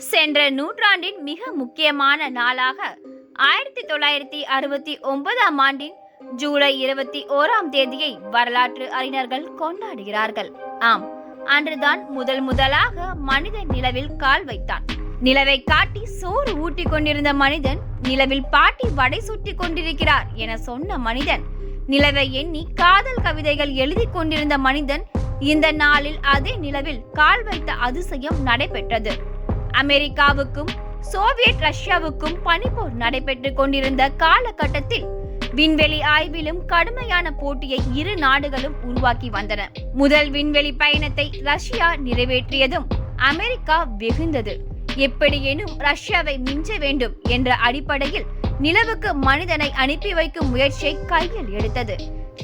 சென்ற நூற்றாண்டின் மிக முக்கியமான நாளாக 1969ஆம் ஆண்டின் ஜூலை 21ஆம் தேதியை வரலாற்று அறிஞர்கள் கொண்டாடுகிறார்கள். ஆம், அன்றுதான் முதலாக மனிதன் நிலவில் கால் வைத்தான். நிலவை காட்டி சோறு ஊட்டி கொண்டிருந்த மனிதன் நிலவில் பாட்டி வடை சுட்டி கொண்டிருக்கிறார் என சொன்ன மனிதன், நிலவை எண்ணி காதல் கவிதைகள் எழுதி கொண்டிருந்த மனிதன் இந்த நாளில் அதே நிலவில் கால் வைத்த அதிசயம் நடைபெற்றது. அமெரிக்காவுக்கும் சோவியத் ரஷ்யாவுக்கும் பனிப்போர் நடைபெற்றுக் கொண்டிருந்த காலகட்டத்தில் விண்வெளி ஆய்விலும் கடுமையான போட்டியை இரு நாடுகளும் உருவாக்கி வந்தன. முதல் விண்வெளி பயணத்தை ரஷ்யா நிறைவேற்றியதும் அமெரிக்கா வெகுந்தது. எப்படியேனும் ரஷ்யாவை மிஞ்ச வேண்டும் என்ற அடிப்படையில் நிலவுக்கு மனிதனை அனுப்பி வைக்கும் முயற்சியை கையில் எடுத்தது.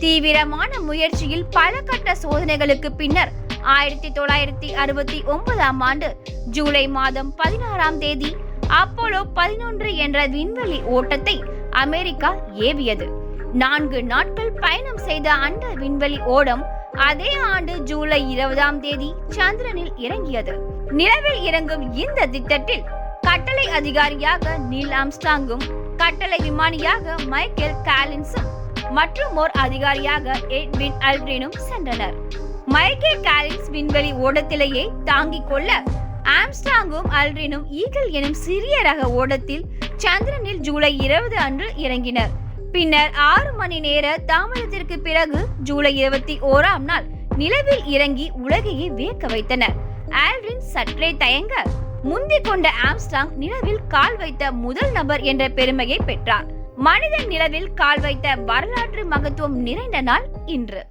தீவிரமான முயற்சியில் பல கட்ட சோதனைகளுக்கு பின்னர் 1969ஆம் ஆண்டு ஜூலை மாதம் 16ஆம் தேதி அப்போலோ 11 என்ற விண்வெளி ஓட்டத்தை அமெரிக்கா ஏவியது. 4 நாட்கள் பயணம் செய்த அந்த விண்வெளி ஓடம் அதே ஆண்டு ஜூலை 20ஆம் தேதி சந்திரனில் இறங்கியது. நிலவில் இறங்கும் இந்த திட்டத்தில் கட்டளை அதிகாரியாக நீல் ஆம்ஸ்ட்ராங்கும், கட்டளை விமானியாக மைக்கேல் காலின்ஸும் மற்றும் ஓர் அதிகாரியாக எட்வின் அல்ட்ரினும் சென்றனர். மைக்கேல் காலின்ஸ் விண்வெளி ஓடத்திலேயே தாங்கிக் கொள்ள ஆம்ஸ்ட்ராங்கும் அல்ட்ரினும் ஈகிள் எனும் சிறிய ரக ஓடத்தில் சந்திரனில் ஜூலை 20 அன்று இறங்கினர். பின்னர் 6 மணி நேர தாமதத்திற்கு பிறகு ஜூலை 21ஆம் நாள் நிலவில் இறங்கி உலகையே வியக்க வைத்தனர். ஆல்ட்ரின் சற்றே தயங்க முந்திக் கொண்ட ஆம்ஸ்ட்ராங் நிலவில் கால் வைத்த முதல் நபர் என்ற பெருமையை பெற்றார். மனிதன் நிலவில் கால் வைத்த வரலாற்று மகத்துவம் நிறைந்த நாள் இன்று.